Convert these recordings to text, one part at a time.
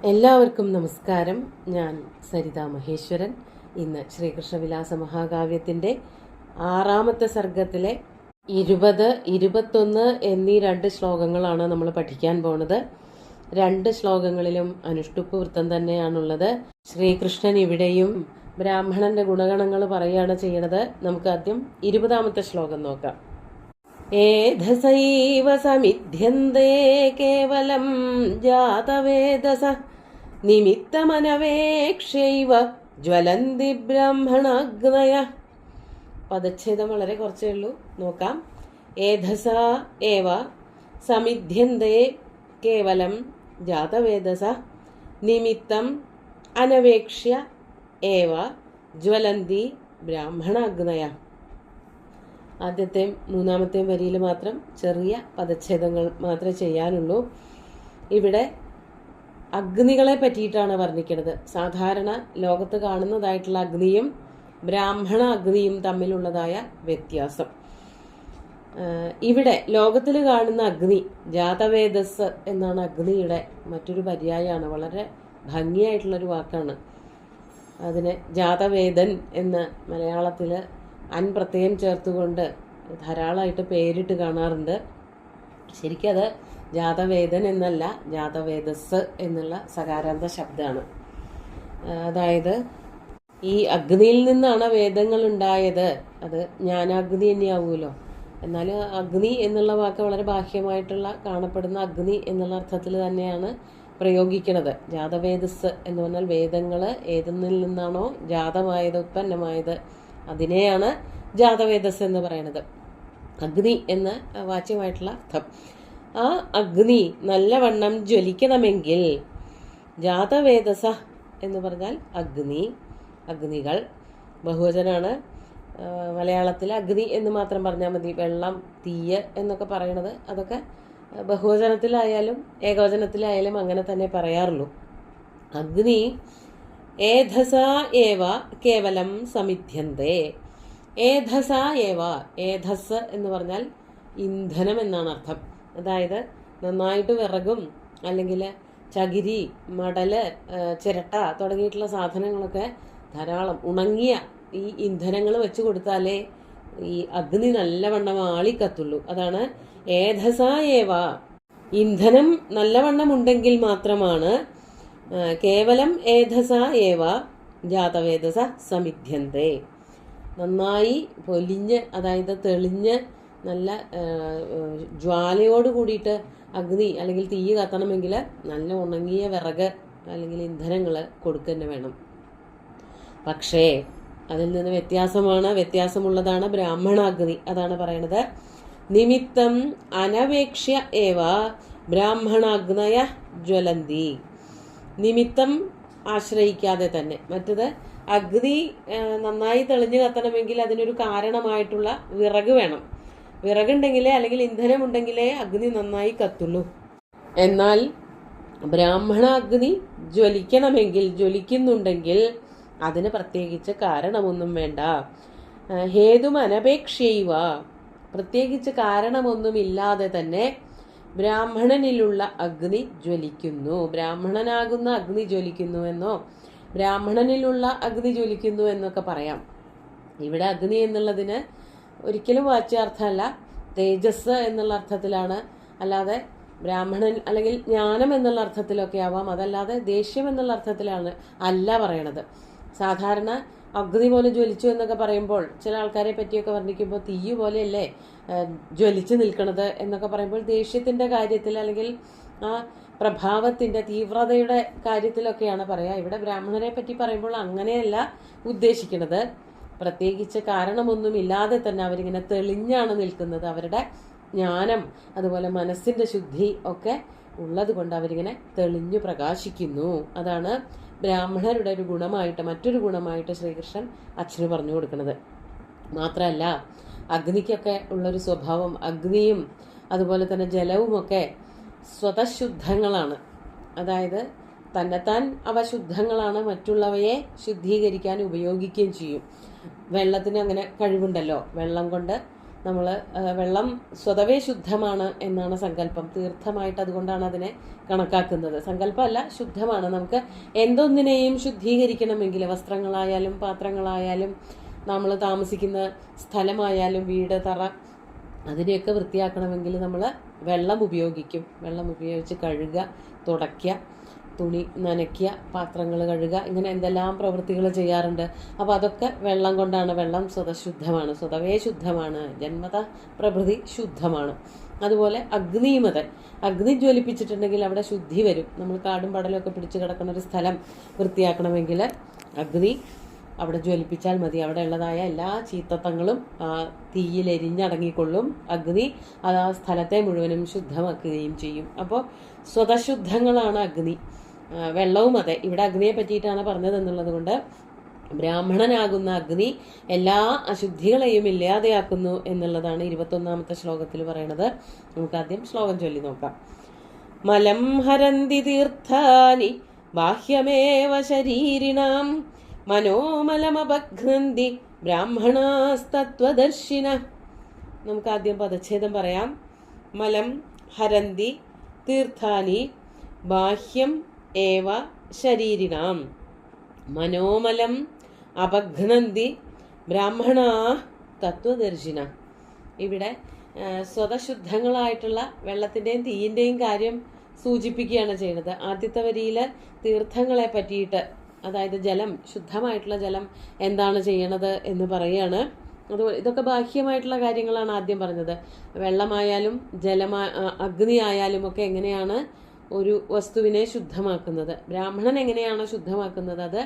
എല്ലാവർക്കും നമസ്കാരം. ഞാൻ സരിത മഹേശ്വരൻ. ഇന്ന് ശ്രീകൃഷ്ണവിലാസ മഹാകാവ്യത്തിൻ്റെ 6ാമത്തെ സർഗത്തിലെ 20, 21 എന്നീ 2 ശ്ലോകങ്ങളാണ് നമ്മൾ പഠിക്കാൻ പോണത്. 2 ശ്ലോകങ്ങളിലും അനുഷ്ടുപ്പ് വൃത്തം തന്നെയാണുള്ളത്. ശ്രീകൃഷ്ണൻ ഇവിടെയും ബ്രാഹ്മണന്റെ ഗുണഗണങ്ങൾ പറയുകയാണ് ചെയ്യണത്. നമുക്ക് ആദ്യം 20ാമത്തെ ശ്ലോകം നോക്കാം. ഏധസൈവ സമിധ്യന്തേ കേവലം ജാതവേദസ നിമിത്തമനവേക്ഷൈവ ജ്വലന്തി ബ്രാഹ്മണാഗ്നയ. പദച്ഛേദം വളരെ കുറച്ചേ ഉള്ളൂ, നോക്കാം. ഏധസ ഏവ സമിധ്യന്തേ കേവലം ജാതവേദസ നിമിത്തം അനവേക്ഷ്യ ഏവ ജ്വലന്തി ബ്രാഹ്മണാഗ്നയ. ആദ്യത്തെയും 3ാമത്തെയും വരിയിൽ മാത്രം ചെറിയ പദച്ഛേദങ്ങൾ മാത്രമേ ചെയ്യാനുള്ളൂ. ഇവിടെ അഗ്നികളെ പറ്റിയിട്ടാണ് വർണ്ണിക്കുന്നത്. സാധാരണ ലോകത്ത് കാണുന്നതായിട്ടുള്ള അഗ്നിയും ബ്രാഹ്മണ അഗ്നിയും തമ്മിലുള്ളതായ വ്യത്യാസം. ഇവിടെ ലോകത്തിൽ കാണുന്ന അഗ്നി ജാതവേദസ് എന്നാണ് അഗ്നിയുടെ മറ്റൊരു പര്യായമാണ്. വളരെ ഭംഗിയായിട്ടുള്ളൊരു വാക്കാണ്. അതിന് ജാതവേദൻ എന്ന് മലയാളത്തിൽ പ്രത്യയം ചേർത്തുകൊണ്ട് ധാരാളമായിട്ട് പേരിട്ട് കാണാറുണ്ട്. ശരിക്കും അത് ജാതവേദൻ എന്നല്ല, ജാതവേദസ് എന്നുള്ള സകാരാന്ത ശബ്ദമാണ്. അതായത് ഈ അഗ്നിയിൽ നിന്നാണ് വേദങ്ങൾ ഉണ്ടായത്. അത് ജ്ഞാനാഗ്നി തന്നെയാവുമല്ലോ. എന്നാൽ അഗ്നി എന്നുള്ള വാക്ക് വളരെ ബാഹ്യമായിട്ടുള്ള കാണപ്പെടുന്ന അഗ്നി എന്നുള്ള അർത്ഥത്തിൽ തന്നെയാണ് പ്രയോഗിക്കുന്നത്. ജാതവേദസ് എന്ന് പറഞ്ഞാൽ വേദങ്ങൾ ഏതൊന്നിൽ നിന്നാണോ ജാതമായത്, ഉത്പന്നമായത്, അതിനെയാണ് ജാതവേദസ് എന്ന് പറയുന്നത്. അഗ്നി എന്ന വാച്യമായിട്ടുള്ള അർത്ഥം. ആ അഗ്നി നല്ലവണ്ണം ജ്വലിക്കണമെങ്കിൽ ജാതവേദസ എന്ന് പറഞ്ഞാൽ അഗ്നി, അഗ്നികൾ ബഹുവചനാണ്. മലയാളത്തിൽ അഗ്നി എന്ന് മാത്രം പറഞ്ഞാൽ മതി. വെള്ളം, തീയ് എന്നൊക്കെ പറയണത് അതൊക്കെ ബഹുവചനത്തിലായാലും ഏകവചനത്തിലായാലും അങ്ങനെ തന്നെ പറയാറുള്ളൂ. അഗ്നി ഏധസ ഏവ കേവലം സമിധ്യന്തേ. ഏധസ ഏവ, ഏധസ് എന്ന് പറഞ്ഞാൽ ഇന്ധനം എന്നാണ് അർത്ഥം. അതായത് നന്നായിട്ട് വിറകും അല്ലെങ്കിൽ ചകിരി, മടല്, ചിരട്ട തുടങ്ങിയിട്ടുള്ള സാധനങ്ങളൊക്കെ ധാരാളം ഉണങ്ങിയ ഈ ഇന്ധനങ്ങൾ വെച്ച് കൊടുത്താലേ ഈ അഗ്നി നല്ലവണ്ണം ആളിക്കത്തുള്ളൂ. അതാണ് ഏധസ ഏവ. ഇന്ധനം നല്ലവണ്ണം ഉണ്ടെങ്കിൽ മാത്രമാണ് കേവലം ഏധസ ഏവ ജാതവേദസ സമിധ്യന്തേ. നന്നായി പൊലിഞ്ഞ്, അതായത് തെളിഞ്ഞ് നല്ല ജ്വാലയോട് കൂടിയിട്ട് അഗ്നി അല്ലെങ്കിൽ തീ കത്തണമെങ്കിൽ നല്ല ഉണങ്ങിയ വിറക് അല്ലെങ്കിൽ ഇന്ധനങ്ങൾ കൊടുക്കുക തന്നെ വേണം. പക്ഷേ അതിൽ നിന്ന് വ്യത്യാസമുള്ളതാണ് ബ്രാഹ്മണാഗ്നി. അതാണ് പറയണത്. നിമിത്തം അനവേക്ഷ്യ ഏവ ബ്രാഹ്മണാഗ്നയ ജ്വലന്തി. നിമിത്തം ആശ്രയിക്കാതെ തന്നെ. മറ്റത് അഗ്നി നന്നായി തെളിഞ്ഞു കത്തണമെങ്കിൽ അതിനൊരു കാരണമായിട്ടുള്ള വിറക് വേണം. വിറകുണ്ടെങ്കിലേ അല്ലെങ്കിൽ ഇന്ധനം ഉണ്ടെങ്കിലേ അഗ്നി നന്നായി കത്തുള്ളൂ. എന്നാൽ ബ്രാഹ്മണാഗ്നി ജ്വലിക്കുന്നുണ്ടെങ്കിൽ അതിന് പ്രത്യേകിച്ച് കാരണമൊന്നും വേണ്ട. ഹേതും അനപേക്ഷയുവ, പ്രത്യേകിച്ച് കാരണമൊന്നുമില്ലാതെ തന്നെ ബ്രാഹ്മണനിലുള്ള അഗ്നി ജ്വലിക്കുന്നു. ബ്രാഹ്മണനാകുന്ന അഗ്നി ജ്വലിക്കുന്നുവെന്നോ ബ്രാഹ്മണനിലുള്ള അഗ്നി ജ്വലിക്കുന്നു എന്നൊക്കെ പറയാം. ഇവിടെ അഗ്നി എന്നുള്ളതിന് ഒരിക്കലും വാച്യാർത്ഥമല്ല, തേജസ് എന്നുള്ള അർത്ഥത്തിലാണ്. അല്ലാതെ ബ്രാഹ്മണൻ അല്ലെങ്കിൽ ജ്ഞാനം എന്നുള്ള അർത്ഥത്തിലൊക്കെ ആവാം. അതല്ലാതെ ദേഷ്യം എന്നുള്ള അർത്ഥത്തിലാണ് അല്ല പറയണത്. സാധാരണ അഗ്നി പോലെ ജ്വലിച്ചു എന്നൊക്കെ പറയുമ്പോൾ ചില ആൾക്കാരെ പറ്റിയൊക്കെ വർണ്ണിക്കുമ്പോൾ തീയു പോലെയല്ലേ ജ്വലിച്ചു നിൽക്കണത് എന്നൊക്കെ പറയുമ്പോൾ ദേഷ്യത്തിൻ്റെ കാര്യത്തിൽ അല്ലെങ്കിൽ ആ പ്രഭാവത്തിൻ്റെ തീവ്രതയുടെ കാര്യത്തിലൊക്കെയാണ് പറയുക. ഇവിടെ ബ്രാഹ്മണരെ പറ്റി പറയുമ്പോൾ അങ്ങനെയല്ല ഉദ്ദേശിക്കുന്നത്. പ്രത്യേകിച്ച് കാരണമൊന്നുമില്ലാതെ തന്നെ അവരിങ്ങനെ തെളിഞ്ഞാണ് നിൽക്കുന്നത്. അവരുടെ ജ്ഞാനം അതുപോലെ മനസ്സിൻ്റെ ശുദ്ധി ഒക്കെ ഉള്ളത് കൊണ്ട് അവരിങ്ങനെ തെളിഞ്ഞു പ്രകാശിക്കുന്നു. അതാണ് ബ്രാഹ്മണരുടെ ഒരു ഗുണമായിട്ട്, മറ്റൊരു ഗുണമായിട്ട് ശ്രീകൃഷ്ണൻ അച്ഛന് പറഞ്ഞു കൊടുക്കുന്നത്. മാത്രമല്ല അഗ്നിക്കൊക്കെ ഉള്ളൊരു സ്വഭാവം, അഗ്നിയും അതുപോലെ തന്നെ ജലവുമൊക്കെ സ്വതശുദ്ധങ്ങളാണ്. അതായത് തന്നെത്താൻ അവ ശുദ്ധങ്ങളാണ്, മറ്റുള്ളവയെ ശുദ്ധീകരിക്കാൻ ഉപയോഗിക്കുകയും ചെയ്യും. വെള്ളത്തിന് അങ്ങനെ കഴിവുണ്ടല്ലോ. വെള്ളം കൊണ്ട് നമ്മൾ വെള്ളം സ്വതവേ ശുദ്ധമാണ് എന്നാണ് സങ്കല്പം. തീർത്ഥമായിട്ട് അതുകൊണ്ടാണ് അതിനെ കണക്കാക്കുന്നത്. സങ്കല്പമല്ല, ശുദ്ധമാണ്. നമുക്ക് എന്തൊന്നിനെയും ശുദ്ധീകരിക്കണമെങ്കിൽ, വസ്ത്രങ്ങളായാലും പാത്രങ്ങളായാലും നമ്മൾ താമസിക്കുന്ന സ്ഥലമായാലും വീട്, തറ, അതിനെയൊക്കെ വൃത്തിയാക്കണമെങ്കിൽ നമ്മൾ വെള്ളം ഉപയോഗിക്കും. വെള്ളം ഉപയോഗിച്ച് കഴുകുക, തുടയ്ക്കുക, തുണി നനയ്ക്കുക, പാത്രങ്ങൾ കഴുകുക, ഇങ്ങനെ എന്തെല്ലാം പ്രവൃത്തികൾ ചെയ്യാറുണ്ട്. അപ്പോൾ അതൊക്കെ വെള്ളം കൊണ്ടാണ്. വെള്ളം സ്വതശുദ്ധമാണ്, സ്വതവേ ശുദ്ധമാണ്, ജന്മത പ്രകൃതി ശുദ്ധമാണ്. അതുപോലെ അഗ്നിമത, അഗ്നി ജ്വലിപ്പിച്ചിട്ടുണ്ടെങ്കിൽ അവിടെ ശുദ്ധി വരും. നമ്മൾ കാടും പടലൊക്കെ പിടിച്ച് കിടക്കുന്ന ഒരു സ്ഥലം വൃത്തിയാക്കണമെങ്കിൽ അഗ്നി അവിടെ ജ്വലിപ്പിച്ചാൽ മതി. അവിടെ ഉള്ളതായ എല്ലാ ചീത്തത്തങ്ങളും തീയിൽ എരിഞ്ഞടങ്ങിക്കൊള്ളും. അഗ്നി അത് ആ സ്ഥലത്തെ മുഴുവനും ശുദ്ധമാക്കുകയും ചെയ്യും. അപ്പോൾ സ്വതശുദ്ധങ്ങളാണ് അഗ്നി. വെള്ളവും അതെ. ഇവിടെ അഗ്നിയെ പറ്റിയിട്ടാണ് പറഞ്ഞതെന്നുള്ളത് കൊണ്ട് ബ്രാഹ്മണനാകുന്ന അഗ്നി എല്ലാ അശുദ്ധികളെയും ഇല്ലാതെയാക്കുന്നു എന്നുള്ളതാണ് 21ാമത്തെ ശ്ലോകത്തിൽ പറയുന്നത്. നമുക്ക് ആദ്യം ശ്ലോകം ചൊല്ലി നോക്കാം. മലം ഹരന്തി തീർത്ഥാനി ബാഹ്യമേവ ശരീരിണാം മനോമലമപഘ്നന്തി ബ്രാഹ്മണാസ്തത്വദർശിന. നമുക്ക് ആദ്യം പദച്ഛേദം പറയാം. മലം ഹരന്തി തീർത്ഥാനി ബാഹ്യം ഏവ ശരീരിണാം മനോമലം അപഘ്നന്തി ബ്രാഹ്മണ തത്വദർശിന. ഇവിടെ സ്വതശുദ്ധങ്ങളായിട്ടുള്ള വെള്ളത്തിൻ്റെയും തീയിൻ്റെയും കാര്യം സൂചിപ്പിക്കുകയാണ് ചെയ്യുന്നത്. ആദ്യത്തെ വരിയിൽ തീർത്ഥങ്ങളെ പറ്റിയിട്ട്, അതായത് ജലം, ശുദ്ധമായിട്ടുള്ള ജലം എന്താണ് ചെയ്യണത് എന്ന് പറയുകയാണ്. ഇതൊക്കെ ബാഹ്യമായിട്ടുള്ള കാര്യങ്ങളാണ് ആദ്യം പറഞ്ഞത്. വെള്ളമായാലും അഗ്നി ആയാലും ഒക്കെ എങ്ങനെയാണ് ഒരു വസ്തുവിനെ ശുദ്ധമാക്കുന്നത്, ബ്രാഹ്മണൻ എങ്ങനെയാണ് ശുദ്ധമാക്കുന്നത്, അത്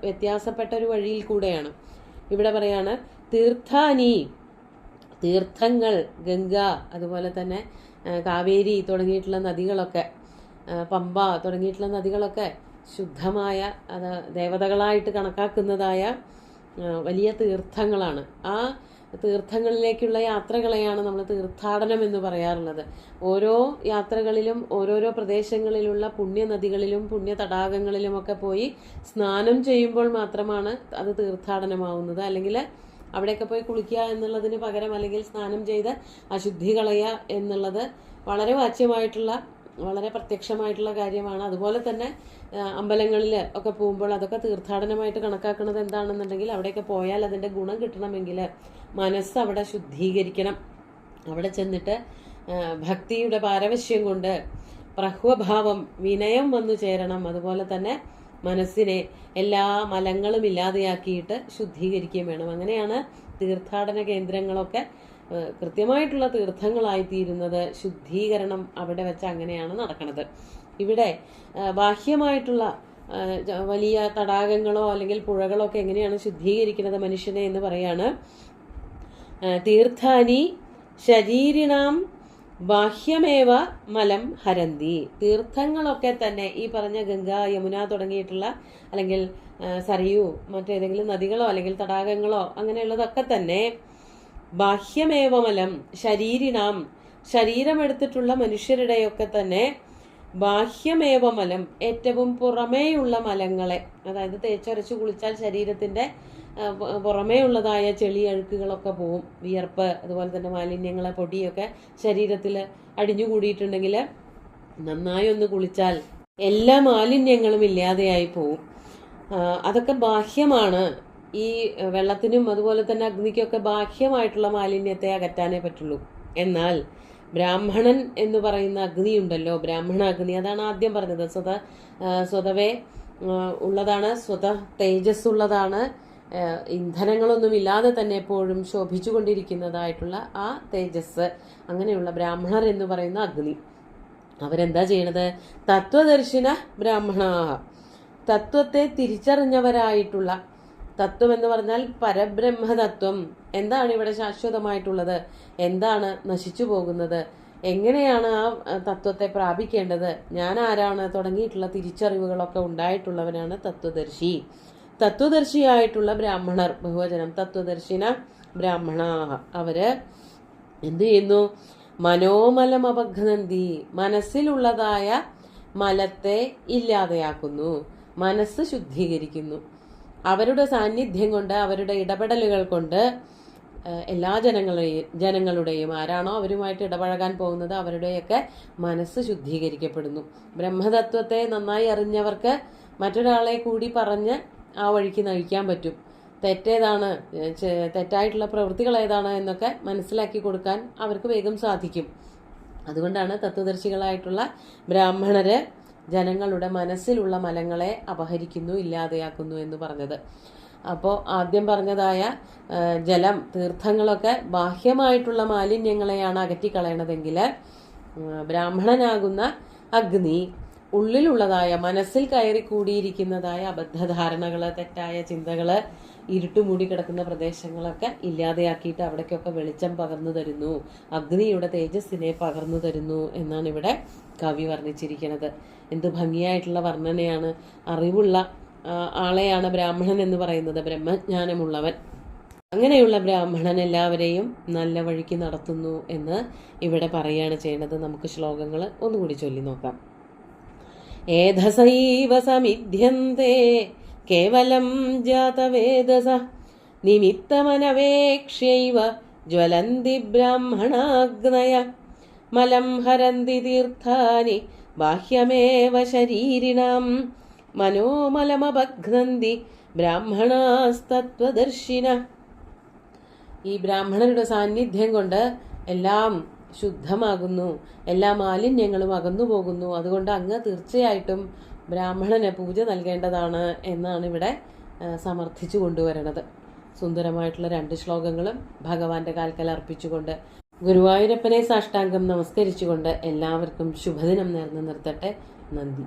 വ്യത്യാസപ്പെട്ട ഒരു വഴിയിൽ കൂടെയാണ്. ഇവിടെ പറയാണ് തീർത്ഥാനി, തീർത്ഥങ്ങൾ, ഗംഗ, അതുപോലെ തന്നെ കാവേരി തുടങ്ങിയിട്ടുള്ള നദികളൊക്കെ, പമ്പ തുടങ്ങിയിട്ടുള്ള നദികളൊക്കെ ശുദ്ധമായ, അത് ദേവതകളായിട്ട് കണക്കാക്കുന്നതായ വലിയ തീർത്ഥങ്ങളാണ്. ആ തീർത്ഥങ്ങളിലേക്കുള്ള യാത്രകളെയാണ് നമ്മൾ തീർത്ഥാടനം എന്ന് പറയാറുള്ളത്. ഓരോ യാത്രകളിലും ഓരോരോ പ്രദേശങ്ങളിലുള്ള പുണ്യനദികളിലും പുണ്യ തടാകങ്ങളിലുമൊക്കെ പോയി സ്നാനം ചെയ്യുമ്പോൾ മാത്രമാണ് അത് തീർത്ഥാടനമാവുന്നത്. അല്ലെങ്കിൽ അവിടെയൊക്കെ പോയി കുളിക്കുക എന്നുള്ളതിന് പകരം, അല്ലെങ്കിൽ സ്നാനം ചെയ്ത് അശുദ്ധി കളയുക എന്നുള്ളത് വളരെ വാച്യമായിട്ടുള്ള, വളരെ പ്രത്യക്ഷമായിട്ടുള്ള കാര്യമാണ്. അതുപോലെ തന്നെ അമ്പലങ്ങളിൽ ഒക്കെ പോകുമ്പോൾ അതൊക്കെ തീർത്ഥാടനമായിട്ട് കണക്കാക്കുന്നത് എന്താണെന്നുണ്ടെങ്കിൽ, അവിടെയൊക്കെ പോയാൽ അതിൻ്റെ ഗുണം കിട്ടണമെങ്കിൽ മനസ്സ് അവിടെ ശുദ്ധീകരിക്കണം. അവിടെ ചെന്നിട്ട് ഭക്തിയുടെ പാരവശ്യം കൊണ്ട് പ്രഹ്വഭാവം, വിനയം വന്നു ചേരണം. അതുപോലെ തന്നെ മനസ്സിനെ എല്ലാ മലങ്ങളും ഇല്ലാതെയാക്കിയിട്ട് ശുദ്ധീകരിക്കുകയും വേണം. അങ്ങനെയാണ് തീർത്ഥാടന കേന്ദ്രങ്ങളൊക്കെ കൃത്യമായിട്ടുള്ള തീർത്ഥങ്ങളായിത്തീരുന്നത്. ശുദ്ധീകരണം അവിടെ വെച്ച് അങ്ങനെയാണ് നടക്കുന്നത്. ഇവിടെ ബാഹ്യമായിട്ടുള്ള വലിയ തടാകങ്ങളോ അല്ലെങ്കിൽ പുഴകളോ ഒക്കെ എങ്ങനെയാണ് ശുദ്ധീകരിക്കുന്നത് മനുഷ്യനെ എന്ന് പറയാണ്. തീർത്ഥാനി ശരീരിണാം ബാഹ്യമേവ മലം ഹരന്തി. തീർത്ഥങ്ങളൊക്കെ തന്നെ ഈ പറഞ്ഞ ഗംഗ, യമുന തുടങ്ങിയിട്ടുള്ള, അല്ലെങ്കിൽ സരയു, മറ്റേതെങ്കിലും നദികളോ അല്ലെങ്കിൽ തടാകങ്ങളോ അങ്ങനെയുള്ളതൊക്കെ തന്നെ ബാഹ്യമേവമലം ശരീരിണാം, ശരീരമെടുത്തിട്ടുള്ള മനുഷ്യരുടെയൊക്കെ തന്നെ ബാഹ്യമേവമലം, ഏറ്റവും പുറമേയുള്ള മലങ്ങളെ, അതായത് തേച്ചൊരച്ച് കുളിച്ചാൽ ശരീരത്തിന്റെ പുറമേ ഉള്ളതായ ചെളി അഴുക്കുകളൊക്കെ പോവും. വിയർപ്പ്, അതുപോലെ തന്നെ മാലിന്യങ്ങളെ, പൊടിയൊക്കെ ശരീരത്തിൽ അടിഞ്ഞുകൂടിയിട്ടുണ്ടെങ്കിൽ നന്നായി ഒന്ന് കുളിച്ചാൽ എല്ലാ മാലിന്യങ്ങളും ഇല്ലാതെയായി പോവും. അതൊക്കെ ബാഹ്യമാണ്. ഈ വെള്ളത്തിനും അതുപോലെ തന്നെ അഗ്നിക്കൊക്കെ ബാഹ്യമായിട്ടുള്ള മാലിന്യത്തെ അകറ്റാനേ പറ്റുള്ളൂ. എന്നാൽ ബ്രാഹ്മണൻ എന്ന് പറയുന്ന അഗ്നി ഉണ്ടല്ലോ, ബ്രാഹ്മണ അഗ്നി, അതാണ് ആദ്യം പറഞ്ഞത്. സ്വതവേ ഉള്ളതാണ്, തേജസ് ഉള്ളതാണ്, ഇന്ധനങ്ങളൊന്നും ഇല്ലാതെ തന്നെ എപ്പോഴും ശോഭിച്ചുകൊണ്ടിരിക്കുന്നതായിട്ടുള്ള ആ തേജസ്, അങ്ങനെയുള്ള ബ്രാഹ്മണർ എന്ന് പറയുന്ന അഗ്നി. അവരെന്താ ചെയ്യണത്? തത്വദർശിന ബ്രാഹ്മണാഹ, തത്വത്തെ തിരിച്ചറിഞ്ഞവരായിട്ടുള്ള, തത്വം എന്ന് പറഞ്ഞാൽ പരബ്രഹ്മതത്വം. എന്താണ് ഇവിടെ ശാശ്വതമായിട്ടുള്ളത്, എന്താണ് നശിച്ചു പോകുന്നത്, എങ്ങനെയാണ് ആ തത്വത്തെ പ്രാപിക്കേണ്ടത്, ഞാൻ ആരാണ് തുടങ്ങിയിട്ടുള്ള തിരിച്ചറിവുകളൊക്കെ ഉണ്ടായിട്ടുള്ളവനാണ് തത്വദർശി. തത്വദർശിയായിട്ടുള്ള ബ്രാഹ്മണർ, ബഹുവചനം തത്വദർശിന ബ്രാഹ്മണാഹ, അവര് എന്ത് ചെയ്യുന്നു? മനോമലം അപഘ്നന്തി, മനസ്സിലുള്ളതായ മലത്തെ ഇല്ലാതെയാക്കുന്നു, മനസ്സ് ശുദ്ധീകരിക്കുന്നു. അവരുടെ സാന്നിധ്യം കൊണ്ട്, അവരുടെ ഇടപെടലുകൾ കൊണ്ട് എല്ലാ ജനങ്ങളുടെയും ആരാണോ അവരുമായിട്ട് ഇടപഴകാൻ പോകുന്നത് അവരുടെയൊക്കെ മനസ്സ് ശുദ്ധീകരിക്കപ്പെടുന്നു. ബ്രഹ്മതത്വത്തെ നന്നായി അറിഞ്ഞവർക്ക് മറ്റൊരാളെ കൂടി പറഞ്ഞ് ആ വഴിക്ക് നയിക്കാൻ പറ്റും. തെറ്റേതാണ്, തെറ്റായിട്ടുള്ള പ്രവൃത്തികൾ ഏതാണ് എന്നൊക്കെ മനസ്സിലാക്കി കൊടുക്കാൻ അവർക്ക് വേഗം സാധിക്കും. അതുകൊണ്ടാണ് തത്വദർശികളായിട്ടുള്ള ബ്രാഹ്മണര് ജനങ്ങളുടെ മനസ്സിലുള്ള മലങ്ങളെ അപഹരിക്കുന്നു, ഇല്ലാതെയാക്കുന്നു എന്ന് പറഞ്ഞത്. അപ്പോൾ ആദ്യം പറഞ്ഞതായ ജലം, തീർത്ഥങ്ങളൊക്കെ ബാഹ്യമായിട്ടുള്ള മാലിന്യങ്ങളെയാണ് അകറ്റിക്കളയണതെങ്കിൽ ബ്രാഹ്മണനാകുന്ന അഗ്നി ഉള്ളിലുള്ളതായ മനസ്സിൽ കയറി കൂടിയിരിക്കുന്നതായ അബദ്ധധാരണകള്, തെറ്റായ ചിന്തകള്, ഇരുട്ടുമൂടി കിടക്കുന്ന പ്രദേശങ്ങളൊക്കെ ഇല്ലാതെയാക്കിയിട്ട് അവിടേക്കൊക്കെ വെളിച്ചം പകർന്നു തരുന്നു, അഗ്നിയുടെ തേജസ്സിനെ പകർന്നു തരുന്നു എന്നാണ് ഇവിടെ കവി വർണ്ണിച്ചിരിക്കുന്നത്. എന്ത് ഭംഗിയായിട്ടുള്ള വർണ്ണനയാണ്! അറിവുള്ള ആളെയാണ് ബ്രാഹ്മണൻ എന്ന് പറയുന്നത്, ബ്രഹ്മജ്ഞാനമുള്ളവൻ. അങ്ങനെയുള്ള ബ്രാഹ്മണൻ എല്ലാവരെയും നല്ല വഴിക്ക് നടത്തുന്നു എന്ന് ഇവിടെ പറയുകയാണ് ചെയ്യുന്നത്. നമുക്ക് ശ്ലോകങ്ങൾ ഒന്നുകൂടി ചൊല്ലി നോക്കാം. ഏധസൈവ സമിധ്യന്തേ കേവലം ജാതവേദസ നിമിത്തമനവേക്ഷ്യൈവ ജ്വലന്തി ബ്രാഹ്മണാഗ്നയ മലം ഹരന്തി തീർത്ഥാനി ബാഹ്യമേവ ശരീരിണാം മനോമലമപഘ്നന്തി ബ്രാഹ്മണാസ്തത്വദർശിന. ഈ ബ്രാഹ്മണരുടെ സാന്നിധ്യം കൊണ്ട് എല്ലാം ശുദ്ധമാകുന്നു, എല്ലാ മാലിന്യങ്ങളും അകന്നു പോകുന്നു. അതുകൊണ്ട് അങ്ങ് തീർച്ചയായിട്ടും ബ്രാഹ്മണന് പൂജ നൽകേണ്ടതാണ് എന്നാണ് ഇവിടെ സമർത്ഥിച്ചു കൊണ്ടുവരണത്. സുന്ദരമായിട്ടുള്ള 2 ശ്ലോകങ്ങളും ഭഗവാന്റെ കാൽക്കൽ അർപ്പിച്ചുകൊണ്ട് ഗുരുവായൂരപ്പനെ സാഷ്ടാംഗം നമസ്കരിച്ചുകൊണ്ട് എല്ലാവർക്കും ശുഭദിനം നേർന്നു നിർത്തട്ടെ. നന്ദി.